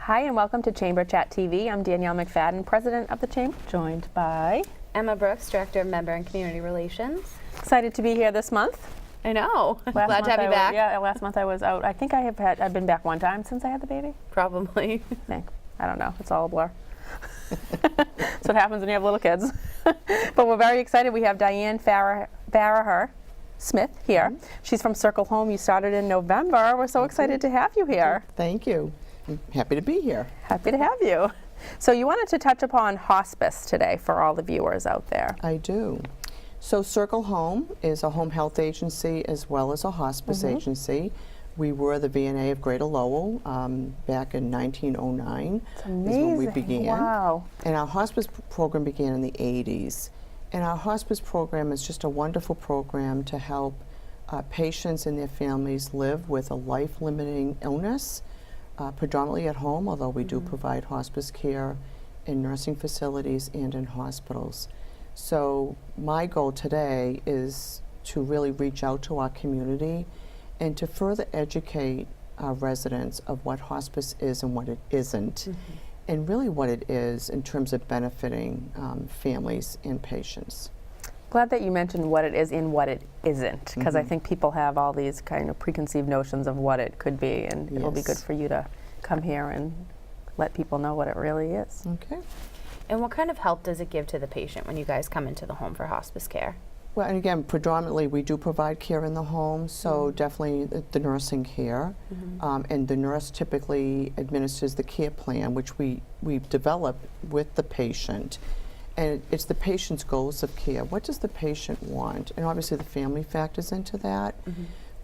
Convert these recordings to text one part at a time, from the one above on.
Hi and welcome to Chamber Chat TV. I'm Danielle McFadden, President of the Chamber, joined by Emma Brooks, Director of Member and Community Relations. Excited to be here this month. I know. Glad to have you back. Yeah, last month I was out. I think I've been back one time since I had the baby. Probably. I don't know. It's all a blur. That's what happens when you have little kids. But we're very excited. We have Diane Farraher Smith here. She's from Circle Home. You started in November. We're so excited to have you here. Thank you. I'm happy to be here. Happy to have you. So you wanted to touch upon hospice today for all the viewers out there. I do. So Circle Home is a home health agency as well as a hospice agency. We were the VNA of Greater Lowell back in 1909. It's amazing. Is when we began. Wow. And our hospice program began in the 80s. And our hospice program is just a wonderful program to help patients and their families live with a life-limiting illness, predominantly at home, although we do provide hospice care in nursing facilities and in hospitals. So my goal today is to really reach out to our community and to further educate our residents of what hospice is and what it isn't, and really what it is in terms of benefiting families and patients. Glad that you mentioned what it is and what it isn't, because I think people have all these kind of preconceived notions of what it could be, and it'll be good for you to come here and let people know what it really is. Okay. And what kind of help does it give to the patient when you guys come into the home for hospice care? Well, and again, predominantly we do provide care in the home, so definitely the nursing care. And the nurse typically administers the care plan, which we develop with the patient. And it's the patient's goals of care. What does the patient want? And obviously the family factors into that.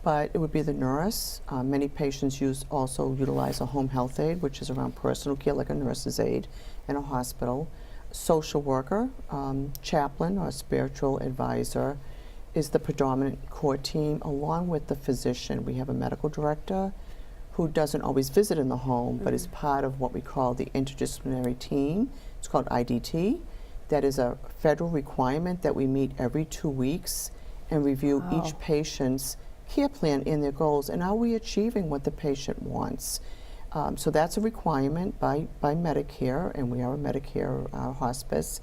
But it would be the nurse. Many patients also utilize a home health aide, which is around personal care, like a nurse's aide in a hospital. Social worker, chaplain, or spiritual advisor is the predominant core team, along with the physician. We have a medical director who doesn't always visit in the home, but is part of what we call the interdisciplinary team. It's called IDT. That is a federal requirement that we meet every 2 weeks and review each patient's care plan and their goals, and are we achieving what the patient wants. So that's a requirement by Medicare, and we are a Medicare hospice.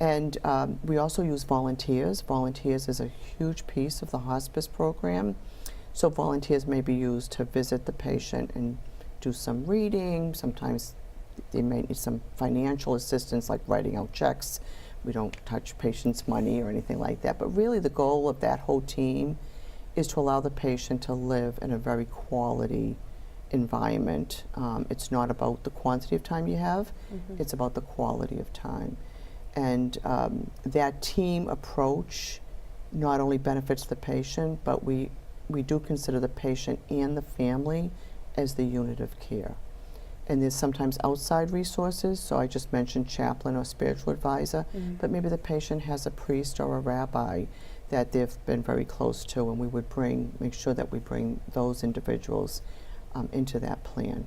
And we also use volunteers. Volunteers is a huge piece of the hospice program. So volunteers may be used to visit the patient and do some reading. Sometimes they may need some financial assistance, like writing out checks. We don't touch patients' money or anything like that. But really the goal of that whole team is to allow the patient to live in a very quality environment. It's not about the quantity of time you have, it's about the quality of time. And that team approach not only benefits the patient, but we do consider the patient and the family as the unit of care. And there's sometimes outside resources, so I just mentioned chaplain or spiritual advisor, but maybe the patient has a priest or a rabbi that they've been very close to, and we would make sure that we bring those individuals into that plan.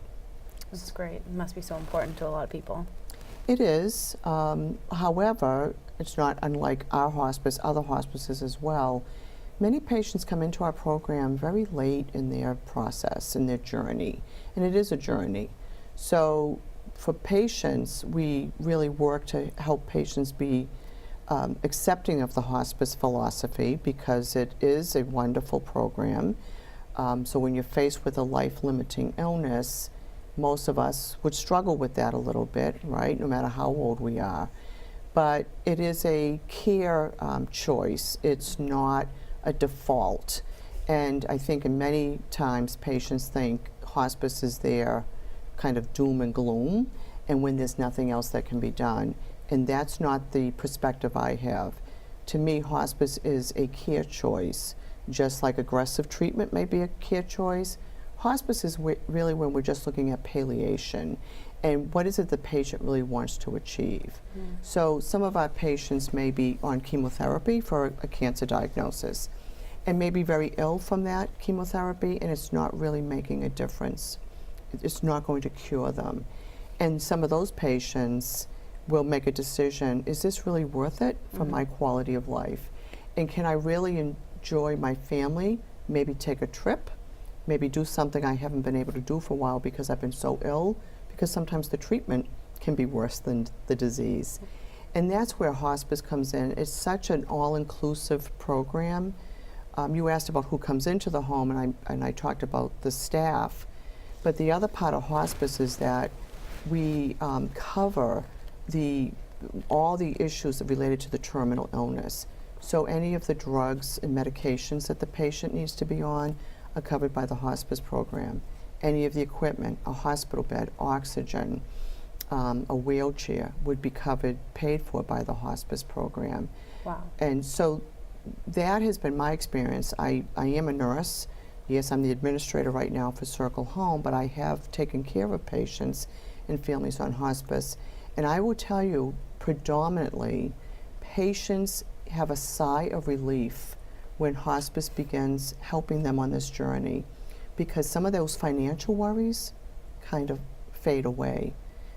This is great. It must be so important to a lot of people. It is. However, it's not unlike our hospice, other hospices as well. Many patients come into our program very late in their process, in their journey, and it is a journey. So for patients, we really work to help patients be accepting of the hospice philosophy, because it is a wonderful program. So when you're faced with a life-limiting illness, most of us would struggle with that a little bit, right, no matter how old we are. But it is a care choice. It's not a default. And I think in many times patients think hospice is their kind of doom and gloom, and when there's nothing else that can be done. And that's not the perspective I have. To me, hospice is a care choice. Just like aggressive treatment may be a care choice, hospice is really when we're just looking at palliation and what is it the patient really wants to achieve. So some of our patients may be on chemotherapy for a cancer diagnosis and may be very ill from that chemotherapy, and it's not really making a difference. It's not going to cure them. And some of those patients will make a decision, is this really worth it for my quality of life? And can I really enjoy my family, maybe take a trip, maybe do something I haven't been able to do for a while because I've been so ill, because sometimes the treatment can be worse than the disease. And that's where hospice comes in. It's such an all-inclusive program. You asked about who comes into the home, and I talked about the staff. But the other part of hospice is that we cover all the issues related to the terminal illness. So any of the drugs and medications that the patient needs to be on are covered by the hospice program. Any of the equipment, a hospital bed, oxygen, a wheelchair would be covered, paid for by the hospice program. Wow. And so that has been my experience. I am a nurse. Yes, I'm the administrator right now for Circle Home, but I have taken care of patients and families on hospice. And I will tell you, predominantly, patients have a sigh of relief when hospice begins helping them on this journey, because some of those financial worries kind of fade away.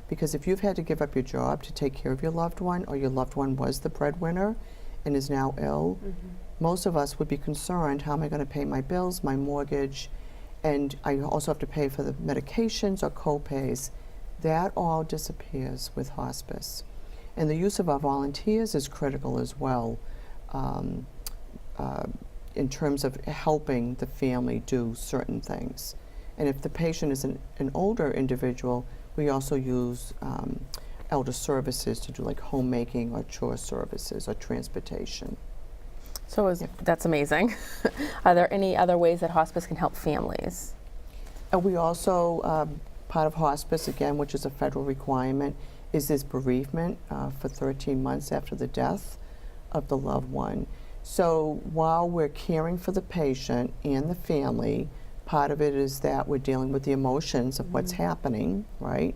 Because if you've had to give up your job to take care of your loved one, or your loved one was the breadwinner and is now ill, most of us would be concerned, how am I going to pay my bills, my mortgage, and I also have to pay for the medications or co-pays. That all disappears with hospice. And the use of our volunteers is critical as well, in terms of helping the family do certain things. And if the patient is an older individual, we also use elder services to do like homemaking or chore services or transportation. So that's amazing. Are there any other ways that hospice can help families? We also, part of hospice, again, which is a federal requirement, is this bereavement for 13 months after the death of the loved one. So while we're caring for the patient and the family, part of it is that we're dealing with the emotions of what's happening, right?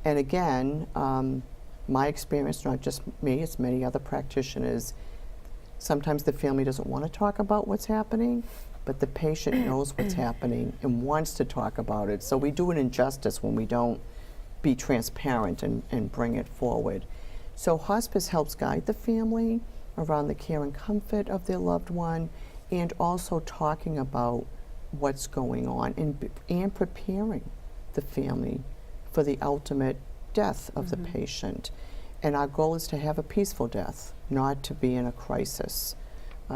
And again, my experience, not just me, it's many other practitioners, sometimes the family doesn't want to talk about what's happening, but the patient knows what's happening and wants to talk about it. So we do an injustice when we don't be transparent and bring it forward. So hospice helps guide the family around the care and comfort of their loved one, and also talking about what's going on and preparing the family for the ultimate death of the patient. And our goal is to have a peaceful death, not to be in a crisis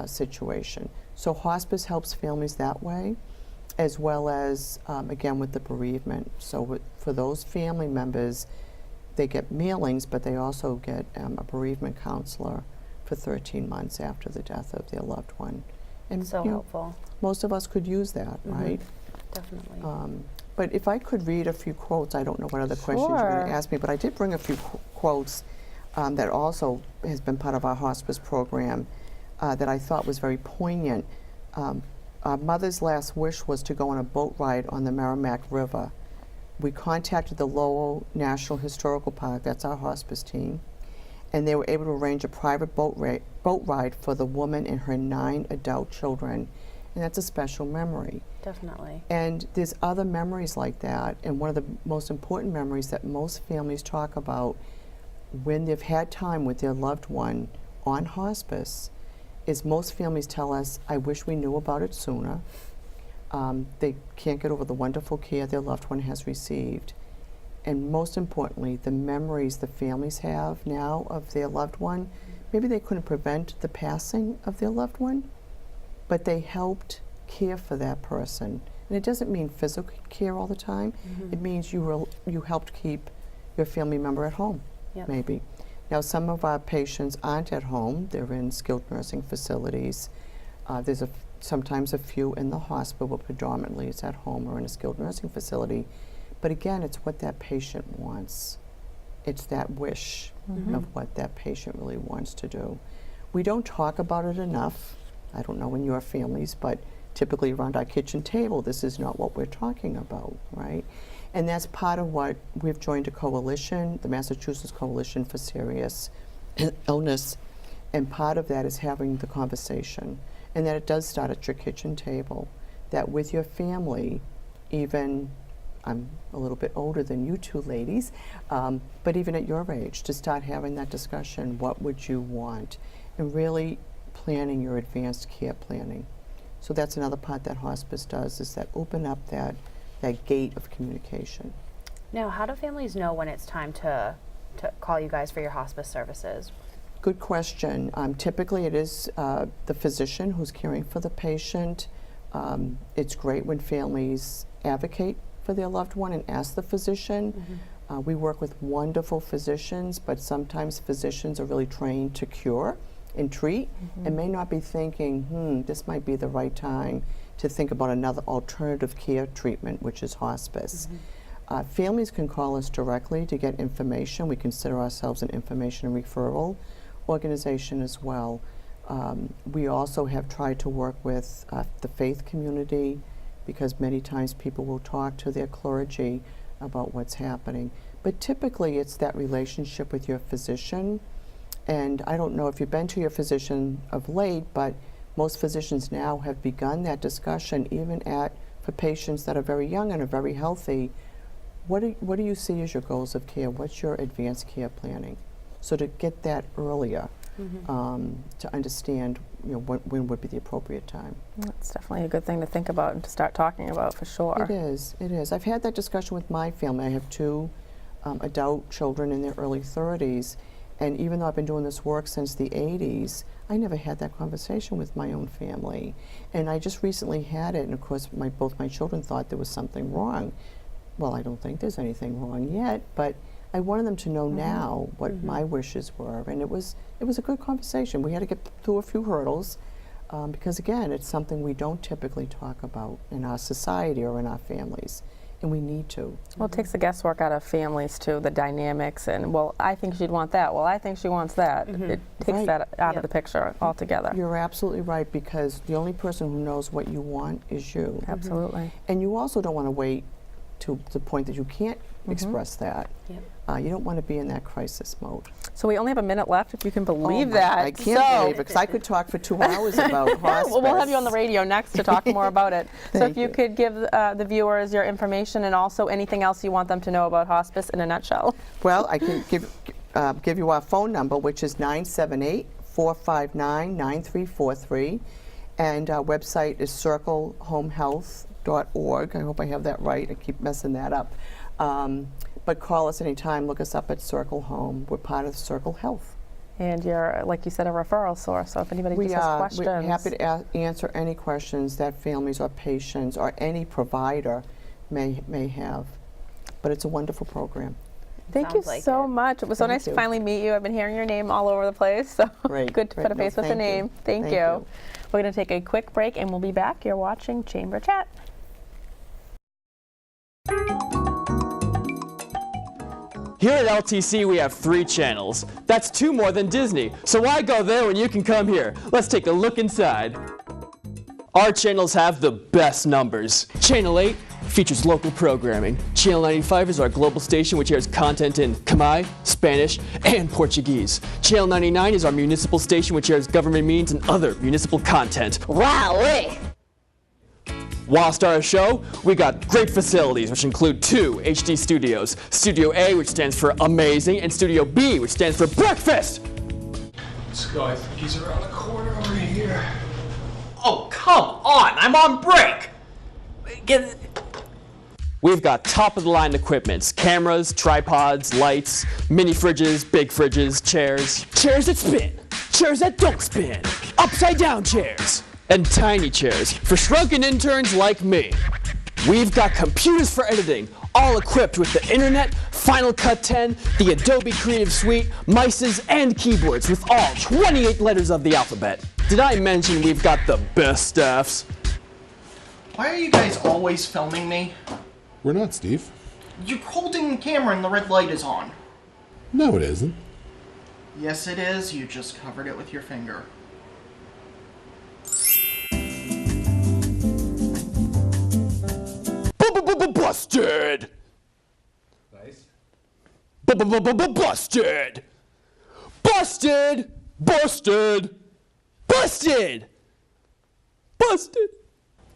situation. So hospice helps families that way, as well as, again, with the bereavement. So for those family members, they get mailings, but they also get a bereavement counselor for 13 months after the death of their loved one. And So you know, helpful. most of us could use that, right? Definitely. But if I could read a few quotes, I don't know what other questions you're going Sure. to ask me, but I did bring a few quotes that also has been part of our hospice program that I thought was very poignant. Our mother's last wish was to go on a boat ride on the Merrimack River. We contacted the Lowell National Historical Park, that's our hospice team, and they were able to arrange a private boat ride for the woman and her 9 adult children, and that's a special memory. Definitely. And there's other memories like that, and one of the most important memories that most families talk about when they've had time with their loved one on hospice is most families tell us, I wish we knew about it sooner. They can't get over the wonderful care their loved one has received. And most importantly, the memories the families have now of their loved one. Maybe they couldn't prevent the passing of their loved one, but they helped care for that person. And it doesn't mean physical care all the time. It means you helped keep your family member at home, Yep. maybe. Now, some of our patients aren't at home. They're in skilled nursing facilities. There's sometimes a few in the hospital, but predominantly it's at home or in a skilled nursing facility. But again, it's what that patient wants. It's that wish of what that patient really wants to do. We don't talk about it enough. I don't know in your families, but typically around our kitchen table, this is not what we're talking about, right? And that's part of what we've joined a coalition, the Massachusetts Coalition for Serious Illness, and part of that is having the conversation, and that it does start at your kitchen table, that with your family, even, I'm a little bit older than you two ladies, but even at your age, to start having that discussion, what would you want, and really planning your advanced care planning. So that's another part that hospice does, is that open up that gate of communication. Now, how do families know when it's time to call you guys for your hospice services? Good question. Typically, it is the physician who's caring for the patient. It's great when families advocate for their loved one and ask the physician. We work with wonderful physicians, but sometimes physicians are really trained to cure and treat and may not be thinking, this might be the right time to think about another alternative care treatment, which is hospice. Families can call us directly to get information. We consider ourselves an information and referral organization as well. We also have tried to work with the faith community, because many times people will talk to their clergy about what's happening. But typically it's that relationship with your physician. And I don't know if you've been to your physician of late, but most physicians now have begun that discussion, even for patients that are very young and are very healthy. What do you see as your goals of care? What's your advanced care planning? So to get that earlier, to understand, when would be the appropriate time. That's definitely a good thing to think about and to start talking about for sure. It is, it is. I've had that discussion with my family. I have two adult children in their early 30s, and even though I've been doing this work since the 80s, I never had that conversation with my own family. And I just recently had it, and of course both my children thought there was something wrong. Well, I don't think there's anything wrong yet, but I wanted them to know now what my wishes were, and it was a good conversation. We had to get through a few hurdles, because again, it's something we don't typically talk about in our society or in our families, and we need to. Well, it takes the guesswork out of families too, the dynamics, and well, I think she'd want that. Well, I think she wants that. It takes that out of the picture altogether. You're absolutely right, because the only person who knows what you want is you. Absolutely. And you also don't want to wait to the point that you can't express that. You don't want to be in that crisis mode. So we only have a minute left, if you can believe that. I can't believe it, because I could talk for 2 hours about hospice. Well, we'll have you on the radio next to talk more about it. So Thank if you could give the viewers your information and also anything else you want them to know about hospice in a nutshell. Well, I can give you our phone number, which is 978-459-9343, and our website is circlehomehealth.org. I hope I have that right. I keep messing that up. But call us anytime. Look us up at Circle Home. We're part of Circle Health. And you're, like you said, a referral source. So if anybody just has questions. We're happy to answer any questions that families or patients or any provider may have. But it's a wonderful program. Thank you so much. It was so nice to finally meet you. I've been hearing your name all over the place. So good to put a face with a name. Thank you. We're going to take a quick break and we'll be back. You're watching Chamber Chat. Here at LTC, we have 3 channels. That's 2 more than Disney. So why go there when you can come here? Let's take a look inside. Our channels have the best numbers. Channel 8 features local programming. Channel 95 is our global station, which airs content in Khmer, Spanish, and Portuguese. Channel 99 is our municipal station, which airs government meetings and other municipal content. Wowee! Whilst our show, we got great facilities, which include 2 HD studios. Studio A, which stands for amazing, and Studio B, which stands for breakfast! Let's go. I think he's around the corner over here. Oh, come on! I'm on break! We've got top-of-the-line equipment. Cameras, tripods, lights, mini fridges, big fridges, chairs. Chairs that spin. Chairs that don't spin. Upside-down chairs. And tiny chairs for shrunken interns like me. We've got computers for editing, all equipped with the internet, Final Cut 10, the Adobe Creative Suite, mices, and keyboards with all 28 letters of the alphabet. Did I mention we've got the best staffs? Why are you guys always filming me? We're not, Steve. You're holding the camera and the red light is on. No, it isn't. Yes, it is. You just covered it with your finger. Busted! Nice. Busted! Busted! Busted! Busted! Busted!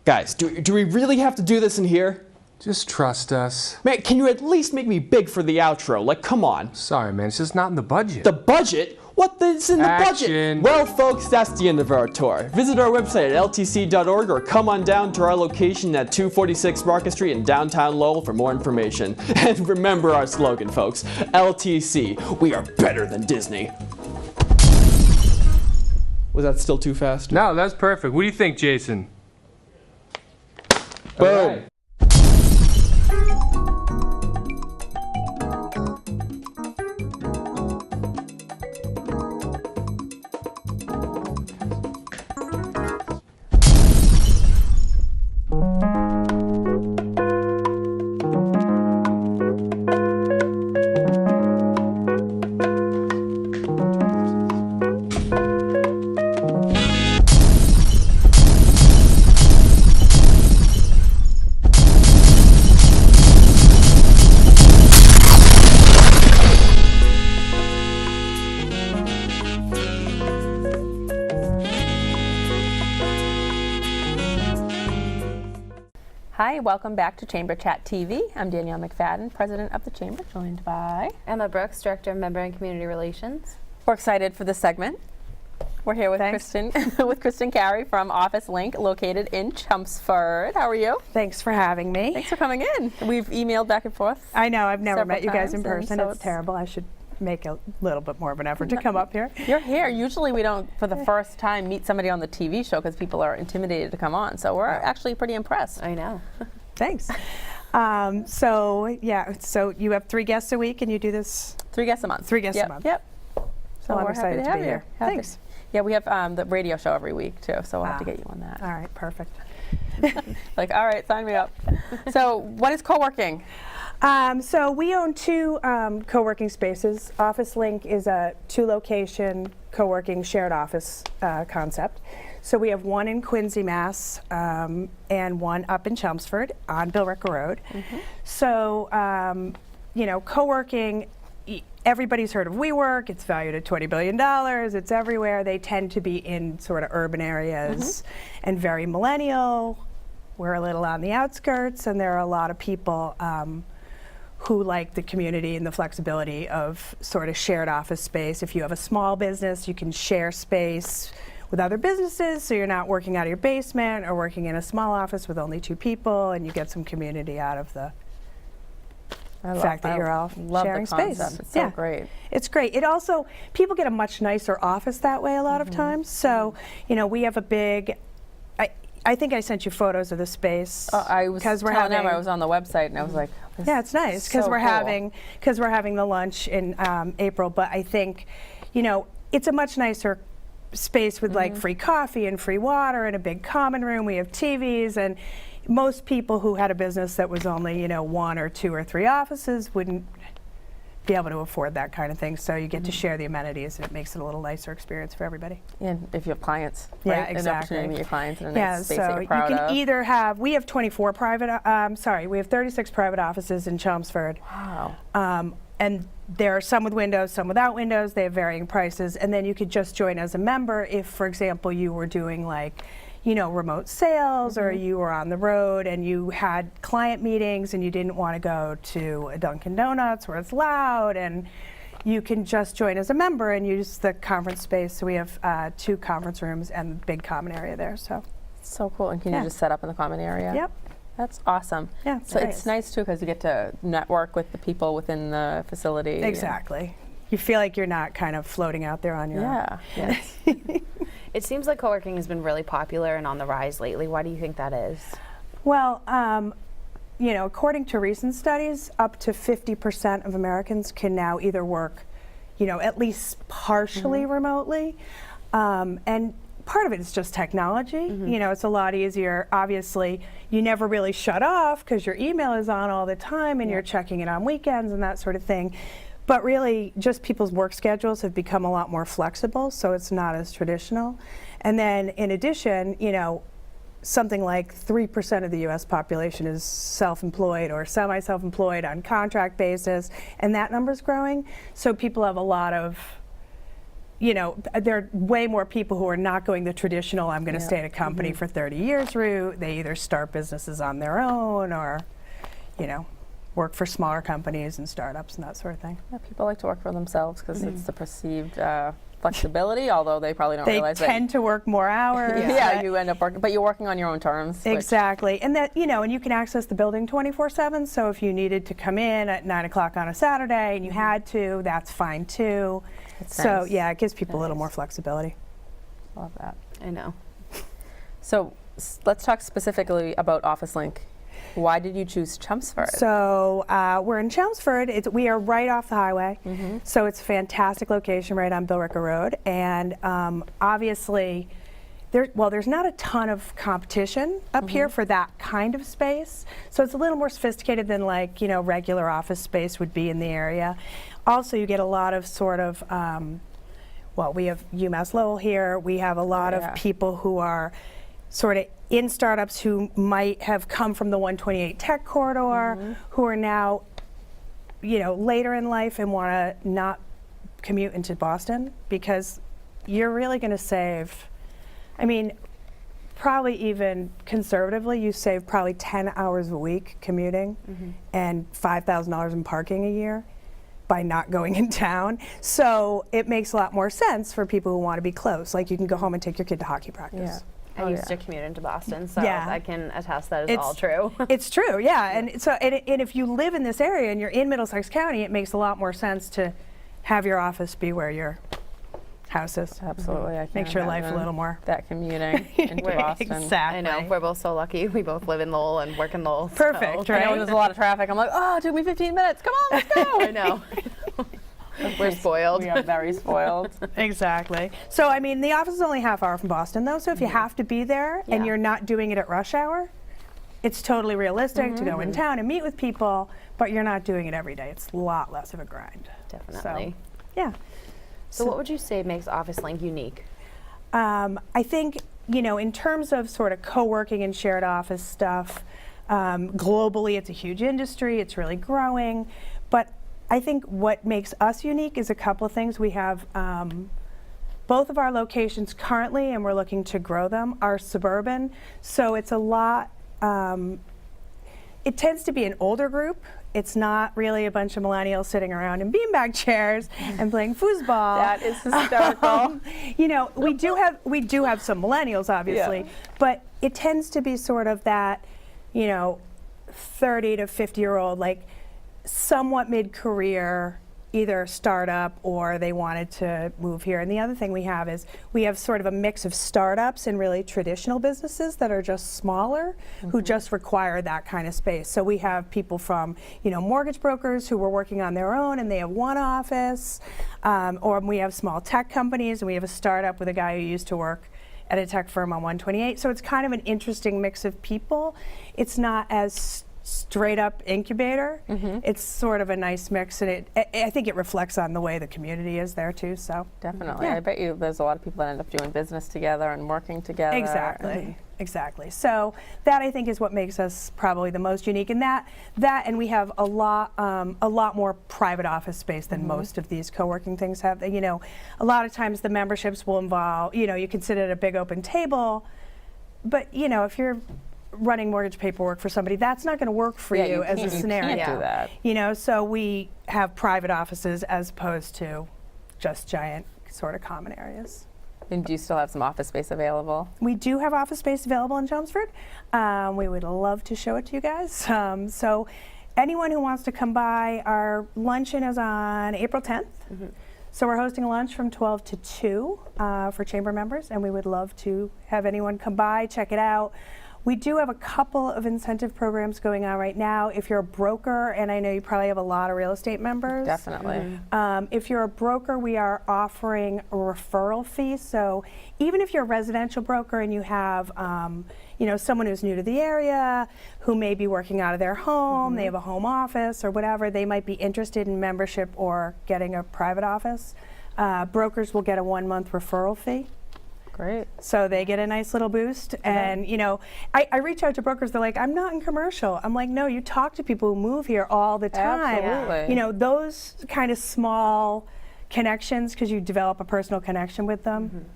Guys, do we really have to do this in here? Just trust us. Man, can you at least make me big for the outro? Like, come on. Sorry, man. It's just not in the budget. The budget? What's in the Action. budget? Well, folks, that's the end of our tour. Visit our website at ltc.org or come on down to our location at 246 Market Street in downtown Lowell for more information. And remember our slogan, folks, LTC, we are better than Disney. Was that still too fast? No, that's perfect. What do you think, Jason? Boom. All right. Hi, welcome back to Chamber Chat TV. I'm Danielle McFadden, President of the Chamber, joined by... Emma Brooks, Director of Member and Community Relations. We're excited for this segment. We're here with Kristen, with Kristen Carey from Office Link, located in Chelmsford. How are you? Thanks for having me. Thanks for coming in. We've emailed back and forth. I know, I've never several met you guys in times, and person. so It's terrible. I should make a little bit more of an effort to come up here. You're here. Usually we don't, for the first time, meet somebody on the TV show because people are intimidated to come on. So we're actually pretty impressed. I know. Thanks. So you have 3 guests a week and you do this? 3 guests a month. 3 guests Yep, a month. Yep. So I'm we're excited happy to have be you. here. Happy. Thanks. Yeah, we have the radio show every week too, so we'll have to get you on that. All right, perfect. Like, all right, sign me up. So what is co-working? So we own 2 co-working spaces. Office Link is a 2-location co-working shared office concept. So we have one in Quincy, Mass, and one up in Chelmsford on Billerica Road. So, co-working, everybody's heard of WeWork. It's valued at $20 billion. It's everywhere. They tend to be in sort of urban areas and very millennial. We're a little on the outskirts, and there are a lot of people who like the community and the flexibility of sort of shared office space. If you have a small business, you can share space with other businesses, so you're not working out of your basement or working in a small office with only 2 people, and you get some community out of the fact that you're all sharing space. It's so great. It's great. It also, people get a much nicer office that way a lot of times. So, we have a big, I think I sent you photos of the space. I was telling them I was on the website and I was like, yeah, it's nice because so we're cool. having the lunch in April. But I think, it's a much nicer space with like free coffee and free water and a big common room. We have TVs, and most people who had a business that was only 1 or 2 or 3 offices wouldn't be able to afford that kind of thing. So you get to share the amenities, and it makes it a little nicer experience for everybody. And if you have clients, Yeah, right? exactly. An opportunity to meet your clients in a nice space so that you're proud you can of. either have, we have 24 private, we have 36 private offices in Chelmsford. Wow. And there are some with windows, some without windows. They have varying prices. And then you could just join as a member if, for example, you were doing like, remote sales, or you were on the road and you had client meetings and you didn't want to go to a Dunkin' Donuts where it's loud, and you can just join as a member and use the conference space. So we have 2 conference rooms and a big common area there. So cool. And can you just set up in the common area? Yep. That's awesome. Yeah, So it's nice too because you get to network with the people within the facility. Exactly. You feel like you're not kind of floating out there on your own. Yeah. Yes. It seems like co-working has been really popular and on the rise lately. Why do you think that is? Well, according to recent studies, up to 50% of Americans can now either work, at least partially remotely. And part of it is just technology. It's a lot easier. Obviously, you never really shut off because your email is on all the time and you're checking it on weekends and that sort of thing. But really, just people's work schedules have become a lot more flexible, so it's not as traditional. And then in addition, something like 3% of the US population is self-employed or semi-self-employed on contract basis, and that number's growing. So people have a lot of, there are way more people who are not going the traditional, I'm going to stay at a company for 30 years route. They either start businesses on their own or, work for smaller companies and startups and that sort of thing. Yeah, people like to work for themselves because it's the perceived flexibility, although they probably don't They realize tend to work more hours. that. Yeah, you end up working, but you're working on your own terms. which- Exactly, and that, you know, and you can access the building 24/7. So if you needed to come in at 9 o'clock on a Saturday and you had to, that's fine too. It's So nice. yeah, it gives people a little Nice. more flexibility. Love that. I know. So let's talk specifically about Office Link. Why did you choose Chelmsford? So we're in Chelmsford. We are right off the highway, so it's a fantastic location right on Billerica Road. And obviously, there's not a ton of competition up here for that kind of space. So it's a little more sophisticated than like, you know, regular office space would be in the area. Also, you get a lot of sort of, well, we have UMass Lowell here. We have a lot Yeah. of people who are sort of in startups who might have come from the 128 Tech Corridor, who are now, you know, later in life and want to not commute into Boston, because you're really going to save, I mean, probably even conservatively, you save probably 10 hours a week commuting and $5,000 in parking a year by not going in town. So it makes a lot more sense for people who want to be close. Like you can go home and take your kid to hockey practice. Yeah. I used to commute into Boston, so Yeah. I can attest that is It's- all true. It's true, yeah. And so, and if you live in this area and you're in Middlesex County, it makes a lot more sense to have your office be where your house is. Absolutely. I can't Makes your life a imagine little more. that commuting into Boston. Exactly. I know. We're both so lucky. We both live in Lowell and work in Lowell. Perfect, so- I know when right? there's a lot of traffic, I'm like, oh, it took me 15 minutes. Come on, let's go. I know. We're spoiled. We are very spoiled. Exactly. So, I mean, the office is only half hour from Boston, though. So if you have to be there and Yeah. you're not doing it at rush hour, it's totally realistic to go in town and meet with people, but you're not doing it every day. It's a lot less of a grind. Definitely. Yeah. So what would you say makes Office Link unique? I think, you know, in terms of sort of co-working and shared office stuff, globally it's a huge industry, it's really growing, but I think what makes us unique is a couple of things. We have both of our locations currently, and we're looking to grow them, are suburban, so it's a lot, it tends to be an older group. It's not really a bunch of millennials sitting around in beanbag chairs and playing foosball. That is hysterical. You know, we do have some millennials, obviously, but it tends to be sort of that, you know, 30 to 50-year-old, like somewhat mid-career, either startup or they wanted to move here. And the other thing we have is we have sort of a mix of startups and really traditional businesses that are just smaller, who just require that kind of space. So we have people from, you know, mortgage brokers who were working on their own and they have one office, or we have small tech companies, and we have a startup with a guy who used to work at a tech firm on 128. So it's kind of an interesting mix of people. It's not as straight up incubator. It's sort of a nice mix, and I think it reflects on the way the community is there too. So Definitely. Yeah. I bet you there's a lot of people that end up doing business together and working together. exactly. So that I think is what makes us probably the most unique. And that and we have a lot more private office space than most of these co-working things have. You know, a lot of times the memberships will involve, you know, you can sit at a big open table, but you know, if you're running mortgage paperwork for somebody, that's not going to work for Yeah, you as a can't- scenario. You can't do that. You know, so we have private offices as opposed to just giant sort of common areas. And do you still have some office space available? We do have office space available in Chelmsford. We would love to show it to you guys. So anyone who wants to come by, our luncheon is on April 10th. So we're hosting a lunch from 12 to 2 for chamber members, and we would love to have anyone come by, check it out. We do have a couple of incentive programs going on right now. If you're a broker, and I know you probably have a lot of real estate members. Definitely. If you're a broker, we are offering a referral fee. So even if you're a residential broker and you have, you know, someone who's new to the area, who may be working out of their home, they have a home office or whatever, they might be interested in membership or getting a private office. Brokers will get a 1-month referral fee. Great. So they get a nice little boost. And, you know, I reach out to brokers, they're like, I'm not in commercial. I'm like, no, you talk to people who move here all the time. Absolutely. You know, those kind of small connections, because you develop a personal connection with them.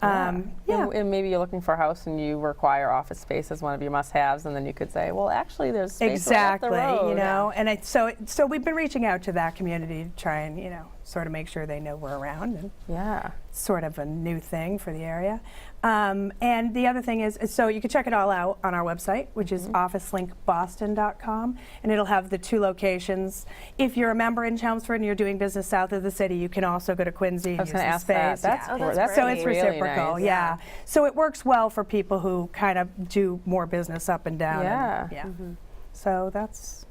And maybe you're looking for a house and you require office space as one of your must-haves, and then you could say, well, actually, there's space right up the Exactly, road. you know, and so we've been reaching out to that community to try and, you know, sort of make sure they know we're around, and Yeah. sort of a new thing for the area. And the other thing is, so you can check it all out on our website, which is officelinkboston.com, and it'll have the 2 locations. If you're a member in Chelmsford and you're doing business south of the city, you can also go to Quincy and I was use going to the ask that. space. That's, Yeah. Oh, that's that's great. So it's really reciprocal, nice. yeah. So it works well for people who kind of do more business up and down. Yeah. And, So that's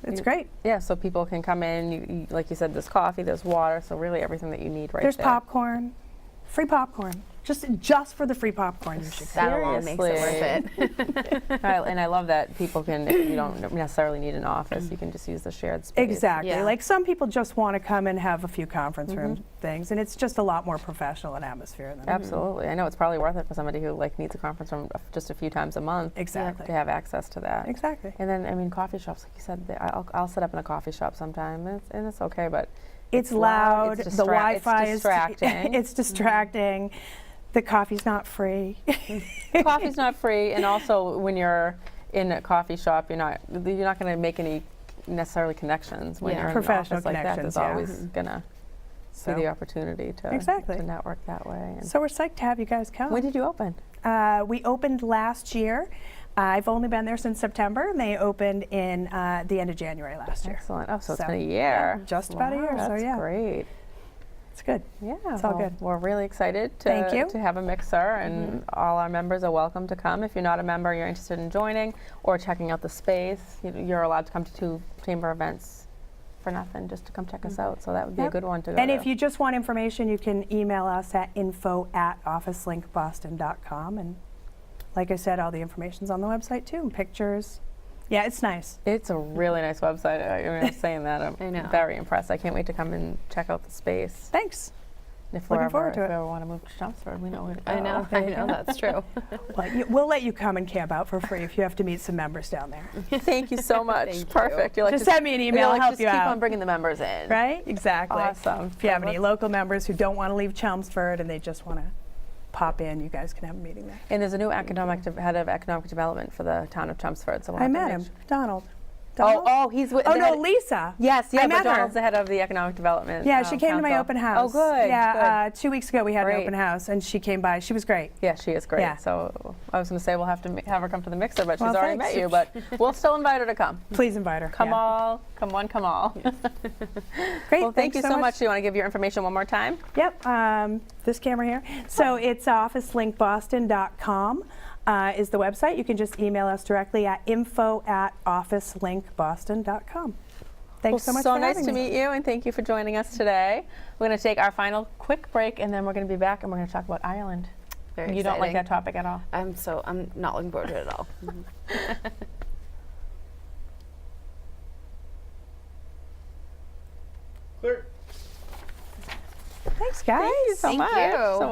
it's great. Yeah, so people can come in, you, like you said, there's coffee, there's water, so really everything that you need right There's there. popcorn, free popcorn. Just for the free popcorn, you should That alone makes it worth it. And I love that people can, if you don't necessarily need an office, you can just use the shared space. Exactly. Yeah. Like some people just want to come and have a few conference room things, and it's just a lot more professional an atmosphere than Absolutely. I know it's probably worth it for somebody who like needs a conference room just a few times a month. Exactly. To have access to that. Exactly. And then, I mean, coffee shops, like you said, I'll set up in a coffee shop sometime, and it's okay, but It's loud. it's The Wi-Fi it's distracting. is it's distracting. The coffee's not free. Coffee's not free, and also when you're in a coffee shop, you're not going to make any necessarily connections when Yeah. you're in Professional an office like that. connections, There's yeah. always going to be the opportunity to Exactly. to network that way. And So we're psyched to have you guys come. when did you open? We opened last year. I've only been there since September, and they opened in the end of January last year. Excellent. Oh, so it's So, been a year. yeah, just about a year, so That's yeah. great. It's good. Yeah, It's all good. We're really excited to, Thank you. to have a mixer, and all our members are welcome to come. If you're not a member, you're interested in joining or checking out the space, you're allowed to come to 2 chamber events for nothing, just to come check us out. So that would be a Yep. good one to go And to. if you just want information, you can email us at info@officelinkboston.com. And like I said, all the information's on the website too, and pictures. Yeah, it's nice. It's a really nice website. I was saying that. I'm I know. very impressed. I can't wait to come and check out the space. Thanks. If Looking we forward to it. ever want to move to Chelmsford, we know where to go. I know, that's true. Well, we'll let you come and camp out for free if you have to meet some members down there. Thank you so much. Thank you. Perfect. You're like, Just send me an email, you're I'll like, help just you keep out. on bringing the members in. Right? Exactly. Awesome. If you have So any local members who don't want to leave Chelmsford and they just want to pop in, you guys can have a meeting there. And there's a new head of economic development for the town of Chelmsford. So we'll I have to met make him, sure- Donald. Oh, Donald? oh, he's with. Oh, the no, head- Lisa. Yes, yeah, I but met her. Donald's the head of the economic development. Yeah, she came to my council. open house. Oh, good. Yeah, 2 weeks ago we had Great. an open house, and she came by. She was great. Yeah, she is great. Yeah. So I was going to say we'll have to have her come to the mixer, but Well, she's already thanks. met you. But we'll still invite her to come. Please invite her. Come Yeah. all, come one, come all. Great. Well, thank thanks you so much. Do you want to give your information one more time? Yep, this camera here. So it's officelinkboston.com is the website. You can just email us directly at info@officelinkboston.com. Thanks so much so for nice having to me. meet you, and thank you for joining us today. We're going to take our final quick break, and then we're going to be back, and we're going to talk about Ireland. Very You don't like exciting. that topic at all? I'm not looking forward to it at all. Clear. Thanks, guys. Thank you so Thank much. you. So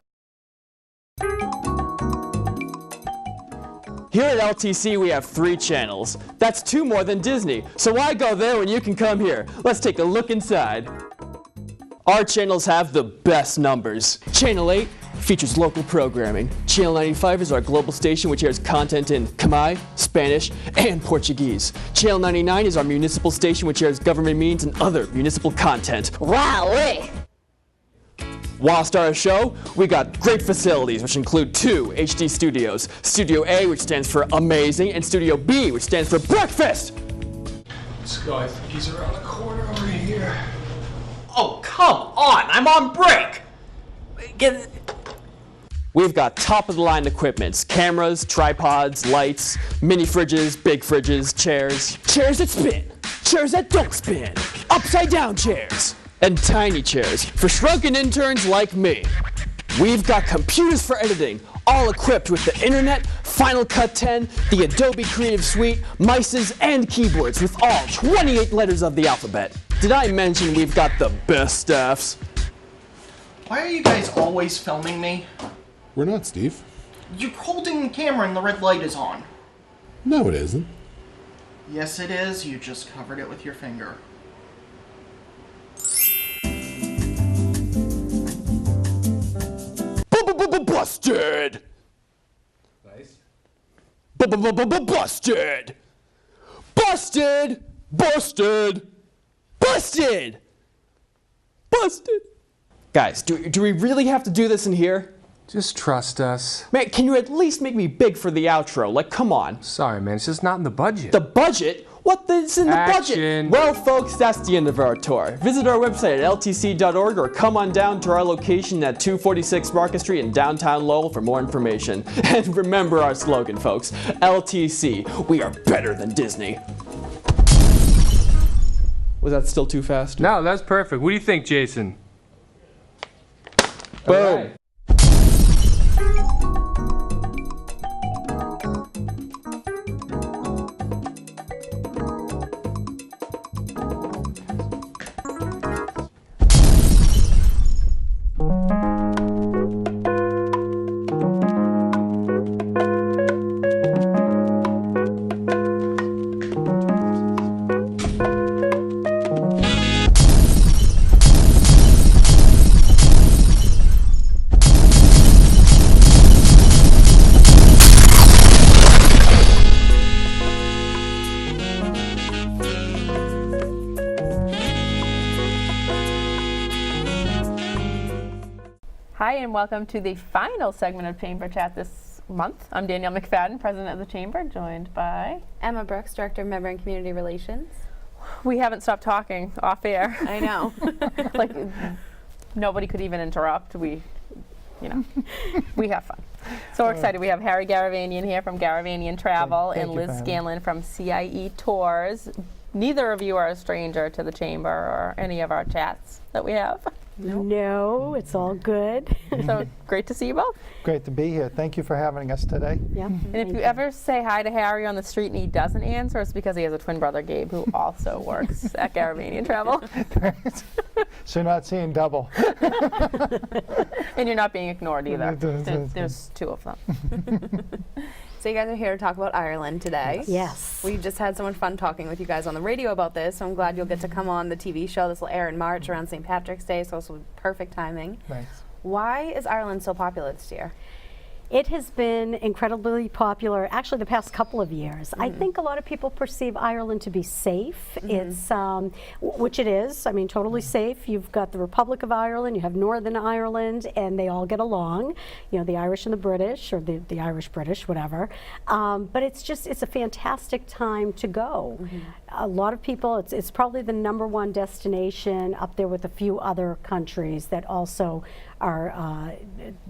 Here at LTC, we have 3 channels. That's 2 more than Disney. So why go there when you can come here? Let's take a look inside. Our channels have the best numbers. Channel 8 features local programming. Channel 95 is our global station which airs content in Khmer, Spanish, and Portuguese. Channel 99 is our municipal station which airs government meetings and other municipal content. Wowee! Whilst our show, we got great facilities, which include 2 HD studios. Studio A, which stands for amazing, and Studio B, which stands for breakfast! Let's go. I think he's around the corner over here. Oh, come on! I'm on break! We've got top-of-the-line equipment, cameras, tripods, lights, mini fridges, big fridges, chairs that spin, chairs that don't spin, upside-down chairs, and tiny chairs for shrunken interns like me. We've got computers for editing, all equipped with the internet, Final Cut 10, the Adobe Creative Suite, mices, and keyboards with all 28 letters of the alphabet. Did I mention we've got the best staffs? Why are you guys always filming me? We're not, Steve. You're holding the camera and the red light is on. No, it isn't. Yes, it is. You just covered it with your finger. Busted! Nice. Busted! Busted! Busted! Busted! busted. Guys, do we really have to do this in here? Just trust us. Man, can you at least make me big for the outro? Like, come on. Sorry, man. It's just not in the budget. The budget? What is in the Action. budget? Well, folks, that's the end of our tour. Visit our website at ltc.org or come on down to our location at 246 Market Street in downtown Lowell for more information. And remember our slogan, folks. LTC, we are better than Disney. Was that still too fast? No, that's perfect. What do you think, Jason? Boom. All right. Hi, and welcome to the final segment of Chamber Chat this month. I'm Danielle McFadden, President of the Chamber, joined by... Emma Brooks, Director of Member and Community Relations. We haven't stopped talking off air. I know. Like, nobody could even interrupt. We have fun. So we're excited. We have Harry Garavanian here from Garavanian Travel and Liz Scanlon from CIE Tours. Neither of you are a stranger to the Chamber or any of our chats that we have. No, it's all good. So great to see you both. Great to be here. Thank you for having us today. Yeah. And if you ever say hi to Harry on the street and he doesn't answer, it's because he has a twin brother, Gabe, who also works at Garavanian Travel. So you're not seeing double. And you're not being ignored either. There's two of them. So you guys are here to talk about Ireland today. Yes. We just had so much fun talking with you guys on the radio about this, so I'm glad you'll get to come on the TV show. This will air in March around St. Patrick's Day, so it's perfect timing. Nice. Why is Ireland so popular this year? It has been incredibly popular, actually, the past couple of years. I think a lot of people perceive Ireland to be safe. It's, which it is. I mean, totally safe. You've got the Republic of Ireland, you have Northern Ireland, and they all get along. You know, the Irish and the British, or the Irish-British, whatever. But it's a fantastic time to go. A lot of people, it's probably the #1 destination up there with a few other countries that also are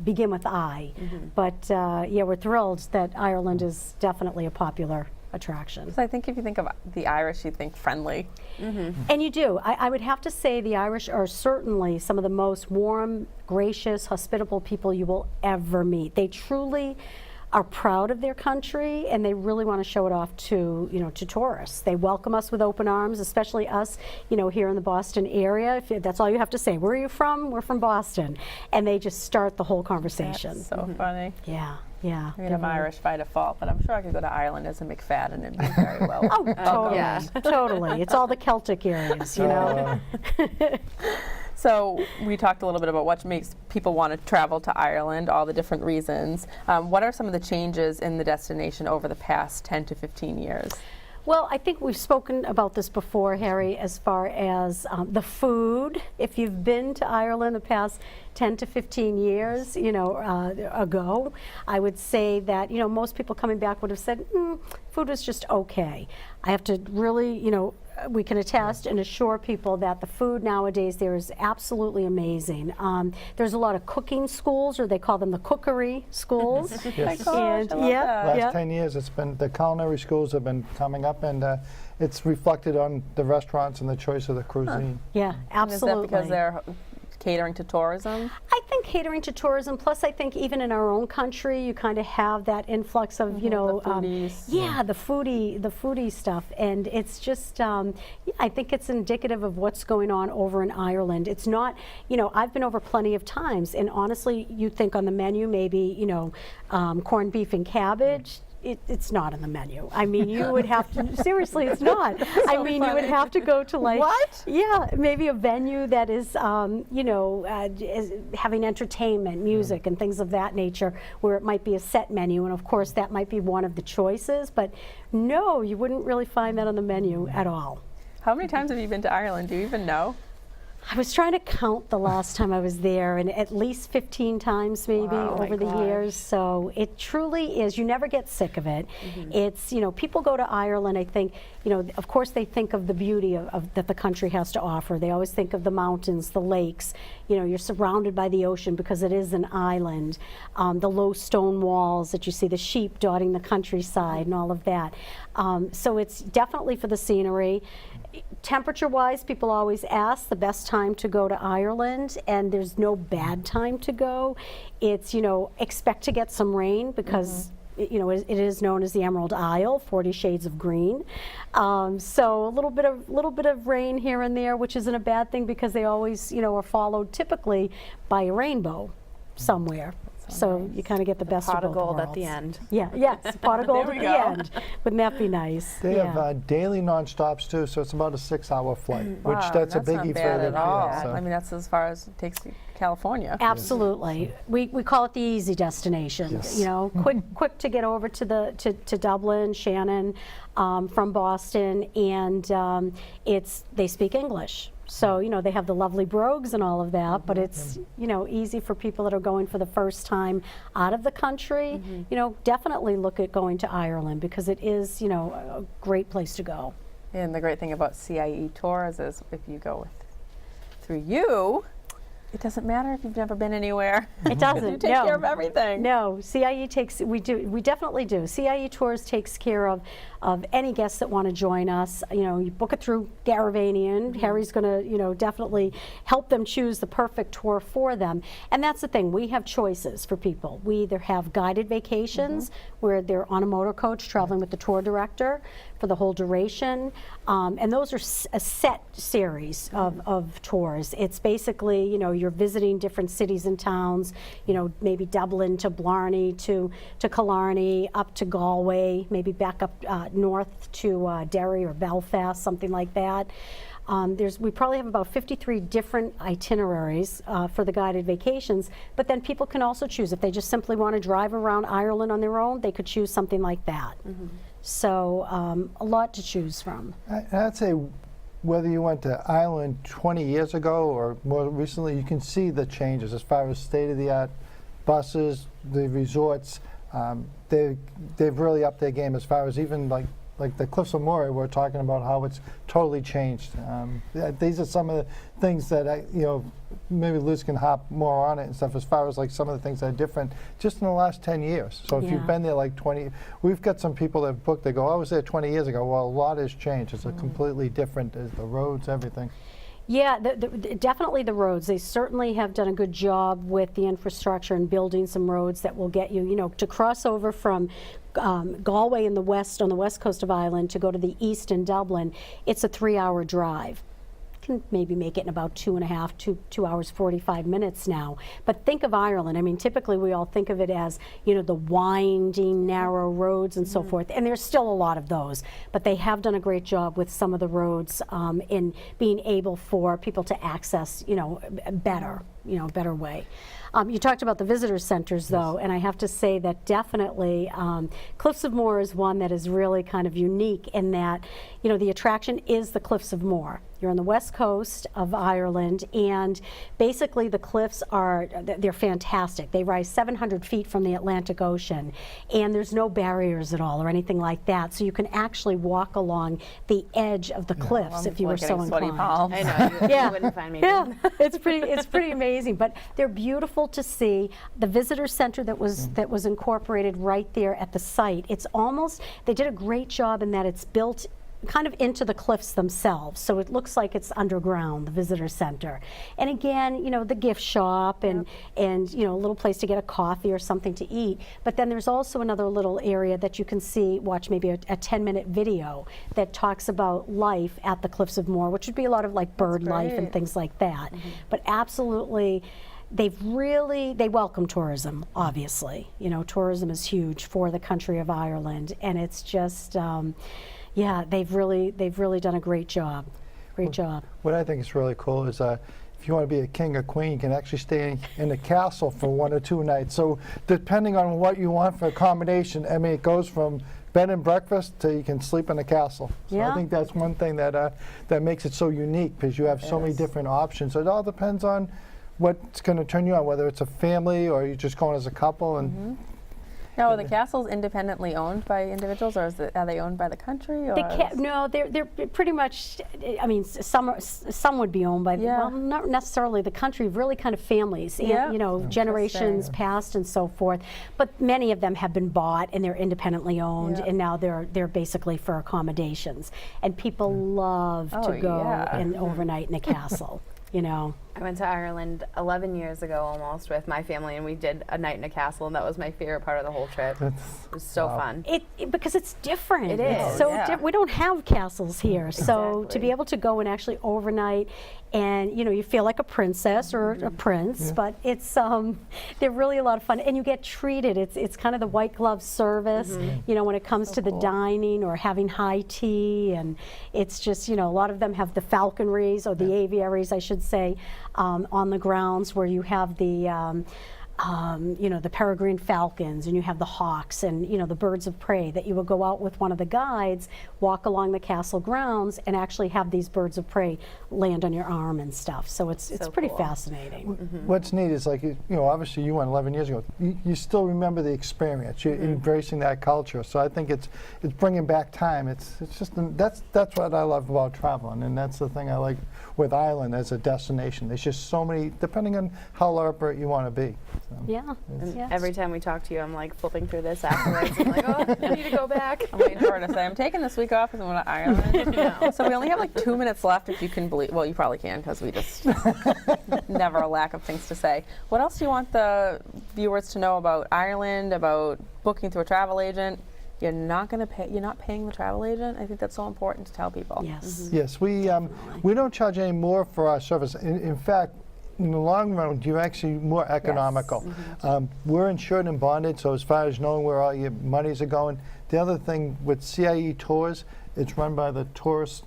begin with I. But yeah, we're thrilled that Ireland is definitely a popular attraction. So I think if you think of the Irish, you think friendly. And you do. I would have to say the Irish are certainly some of the most warm, gracious, hospitable people you will ever meet. They truly are proud of their country, and they really want to show it off to to tourists. They welcome us with open arms, especially us, here in the Boston area. If that's all you have to say. Where are you from? We're from Boston, and they just start the whole conversation. That's so funny. Yeah. I mean, I'm Irish by default, but I'm sure I could go to Ireland as a McFadden and be very well. Oh, totally, totally. It's all the Celtic areas, you know. So we talked a little bit about what makes people want to travel to Ireland, all the different reasons. What are some of the changes in the destination over the past 10 to 15 years? Well, I think we've spoken about this before, Harry, as far as the food. If you've been to Ireland the past 10 to 15 years, ago, I would say that, most people coming back would have said, food was just okay. I have to really, we can attest and assure people that the food nowadays there is absolutely amazing. There's a lot of cooking schools, or they call them the cookery schools. Yes. And Last 10 years, it's been the culinary schools have been coming up, and it's reflected on the restaurants and the choice of the cuisine. Yeah, absolutely. Is that because they're catering to tourism? I think catering to tourism, plus I think even in our own country, you kind of have that influx of, the foodies. The foodie stuff, and it's just, I think it's indicative of what's going on over in Ireland. It's not, I've been over plenty of times, and honestly, you think on the menu maybe, corned beef and cabbage. It's not on the menu. I mean, you would have to, seriously, it's not. I mean, you would have to go to maybe a venue that is, is having entertainment, music, and things of that nature, where it might be a set menu, and of course that might be one of the choices, but no, you wouldn't really find that on the menu at all. How many times have you been to Ireland? Do you even know? I was trying to count the last time I was there, and at least 15 times maybe over the years. So it truly is, you never get sick of it. It's, you know, people go to Ireland, I think, you know, of course they think of the beauty of that the country has to offer. They always think of the mountains, the lakes, you know, you're surrounded by the ocean because it is an island. The low stone walls that you see, the sheep dotting the countryside and all of that. So it's definitely for the scenery. Temperature-wise, people always ask the best time to go to Ireland, and there's no bad time to go. It's, you know, expect to get some rain because you know, it is known as the Emerald Isle, 40 shades of green. So a little bit of rain here and there, which isn't a bad thing because they always, you know, are followed typically by a rainbow somewhere. So you kind of get the best of both Pot of gold worlds. at the end. Yeah, yes, pot of gold at the end. Wouldn't that be nice? They have daily non-stops too, so it's about a 6-hour flight, which Wow, that's a not biggie bad for at the all. so. I mean, that's as far as it takes to California. Absolutely. We call it the easy destination. Yes. You know, quick to get over to Dublin, Shannon, from Boston, and they speak English. So, you know, they have the lovely brogues and all of that, but it's, you know, easy for people that are going for the first time out of the country. You know, definitely look at going to Ireland because it is, you know, a great place to go. And the great thing about CIE Tours is if you go through you, it doesn't matter if you've never been anywhere. It doesn't. You take no. care of everything. No, CIE takes, we definitely do. CIE Tours takes care of any guests that want to join us. You know, you book it through Garavanian. Harry's going to, you know, definitely help them choose the perfect tour for them. And that's the thing, we have choices for people. We either have guided vacations where they're on a motor coach traveling with the tour director for the whole duration. And those are a set series of tours. It's basically, you know, you're visiting different cities and towns, you know, maybe Dublin to Blarney to Killarney, up to Galway, maybe back up north to Derry or Belfast, something like that. We probably have about 53 different itineraries for the guided vacations, but then people can also choose. If they just simply want to drive around Ireland on their own, they could choose something like that. So a lot to choose from. I'd say whether you went to Ireland 20 years ago or more recently, you can see the changes as far as state-of-the-art buses, the resorts. They've really upped their game as far as even like the Cliffs of Moray. We're talking about how it's totally changed. These are some of the things that you know, maybe Liz can hop more on it and stuff as far as like some of the things that are different just in the last 10 years. So if you've been there like 20, we've got some people that have booked, they go, I was there 20 years ago. Well, a lot has changed. It's a completely different, the roads, everything. Yeah, definitely the roads. They certainly have done a good job with the infrastructure and building some roads that will get you, you know, to cross over from Galway in the west, on the west coast of Ireland, to go to the east in Dublin. It's a 3-hour drive. Can maybe make it in about 2 hours 45 minutes now. But think of Ireland. I mean, typically we all think of it as, you know, the winding, narrow roads and so forth, and there's still a lot of those. But they have done a great job with some of the roads in being able for people to access, you know, better way. You talked about the visitor centers, though, and I have to say that definitely Cliffs of Moher is one that is really kind of unique in that, you know, the attraction is the Cliffs of Moher. You're on the west coast of Ireland, and basically the cliffs they're fantastic. They rise 700 feet from the Atlantic Ocean, and there's no barriers at all or anything like that, so you can actually walk along the edge of the cliffs if you were so inclined. I know, you wouldn't find me. Yeah, it's pretty amazing, but they're beautiful to see. The visitor center that was incorporated right there at the site, it's almost, they did a great job in that it's built kind of into the cliffs themselves, so it looks like it's underground, the visitor center. And again, you know, the gift shop and you know, a little place to get a coffee or something to eat. But then there's also another little area that you can watch maybe a 10-minute video that talks about life at the Cliffs of Moher, which would be a lot of like bird life and things like that. But absolutely, they welcome tourism, obviously. You know, tourism is huge for the country of Ireland, and it's just, yeah, they've really done a great job. Great job. What I think is really cool is if you want to be a king or queen, you can actually stay in the castle for 1 or 2 nights. So depending on what you want for accommodation, I mean, it goes from bed and breakfast till you can sleep in a castle. So Yeah. I think that's one thing that that makes it so unique, because you have so many different options. It all depends on what's going to turn you on, whether it's a family or you're just going as a couple. And Now, are the castles independently owned by individuals, or are they owned by the country? Or No, they're pretty much. I mean, some would be owned by, well, not necessarily the country. Really, kind of families. And, Yeah. you know, generations past and so forth. But many of them have been bought and they're independently owned, Yeah. and now they're basically for accommodations. And people love to go and overnight in a castle. You know. I went to Ireland 11 years ago almost with my family, and we did a night in a castle, and that was my favorite part of the whole trip. It was so fun. Because it's different. It It's is, so yeah. we don't have castles here, so to be able to go and actually overnight, and you know, you feel like a princess or a prince, but it's they're really a lot of fun, and you get treated. It's kind of the white glove service, you know, when it comes to the dining or having high tea, and it's just, you know, a lot of them have the falconries or the aviaries, I should say. On the grounds where you have the you know, the peregrine falcons, and you have the hawks, and you know, the birds of prey, that you will go out with one of the guides, walk along the castle grounds, and actually have these birds of prey land on your arm and stuff. So it's pretty fascinating. what's neat is, like, you know, obviously you went 11 years ago. You still remember the experience. You're embracing that culture. So I think it's bringing back time. It's just that's what I love about traveling, and that's the thing I like with Ireland as a destination. There's just so many, depending on how elaborate you want to be. So. Yeah. And every time we talk to you, I'm like flipping through this afterwards. I'm like, oh, I need to go back. I'm waiting for her to say, I'm taking this week off because I'm going to Ireland. So we only have like 2 minutes left, if you can believe. Well, you probably can, because we just never a lack of things to say. What else do you want the viewers to know about Ireland, about booking through a travel agent? You're not going to pay. You're not paying the travel agent. I think that's so important to tell people. Yes. Yes, we don't charge any more for our service. In fact, in the long run, you're actually more economical. We're insured and bonded, so as far as knowing where all your monies are going. The other thing with CIE Tours, it's run by the tourist.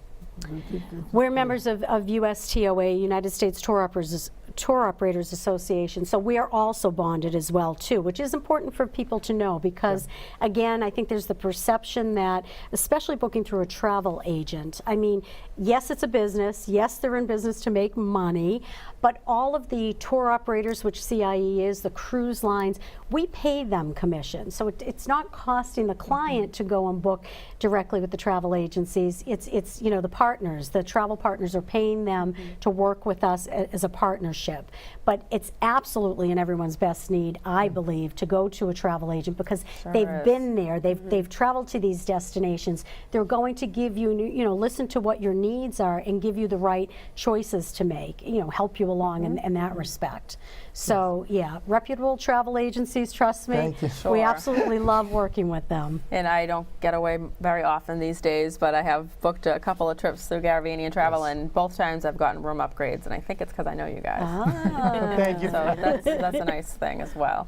We're members of USTOA, United States Tour Operators Association, so we are also bonded as well too, which is important for people to know, because again, I think there's the perception that, especially booking through a travel agent, I mean, yes, it's a business, yes, they're in business to make money, but all of the tour operators, which CIE is, the cruise lines, we pay them commission. So it's not costing the client to go and book directly with the travel agencies. It's you know, the partners, the travel partners are paying them to work with us as a partnership. But it's absolutely in everyone's best need, I believe, to go to a travel agent, because they've been there, they've traveled to these destinations. They're going to give you, you know, listen to what your needs are and give you the right choices to make, you know, help you along in that respect. So yeah, reputable travel agencies, trust me. Thank you. We absolutely love working with them. And I don't get away very often these days, but I have booked a couple of trips through Garavanian Travel, and both times I've gotten room upgrades, and I think it's because I know you guys. Thank you. So that's a nice thing as well.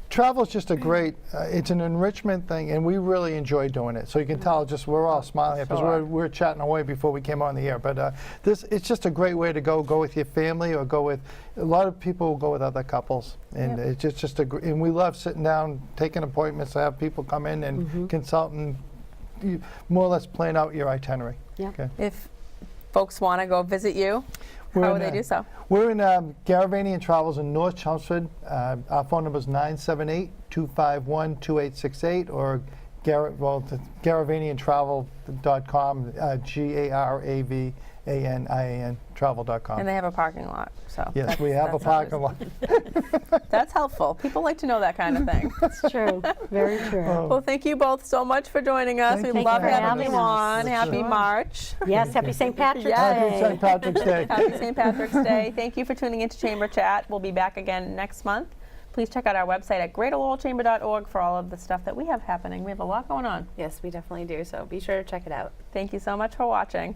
Travel is just a great, it's an enrichment thing, and we really enjoy doing it. So you can tell, just we're all smiling because we're chatting away before we came on the air. But it's just a great way to go with your family, or go with, a lot of people will go with other couples, and it's just and we love sitting down, taking appointments to have people come in and consult and more or less plan out your itinerary. Yeah. Okay. If folks want to go visit you, how would they do so? We're in Garavanian Travels in North Chelmsford. Our phone number is 978-251-2868, or garavaniantravel.com, GARAVANIAN travel.com. And they have a parking lot. So Yes, we have a parking lot. That's helpful. People like to know that kind of thing. It's true. Very true. Well, thank you both so much for joining us. Thank We you love for having having you on. us. Happy March. Yes, happy St. Patrick's Happy Day. St. Patrick's Day. Happy St. Patrick's Day. Thank you for tuning into Chamber Chat. We'll be back again next month. Please check out our website at greaterlowellchamber.org for all of the stuff that we have happening. We have a lot going on. Yes, we definitely do. So be sure to check it out. Thank you so much for watching.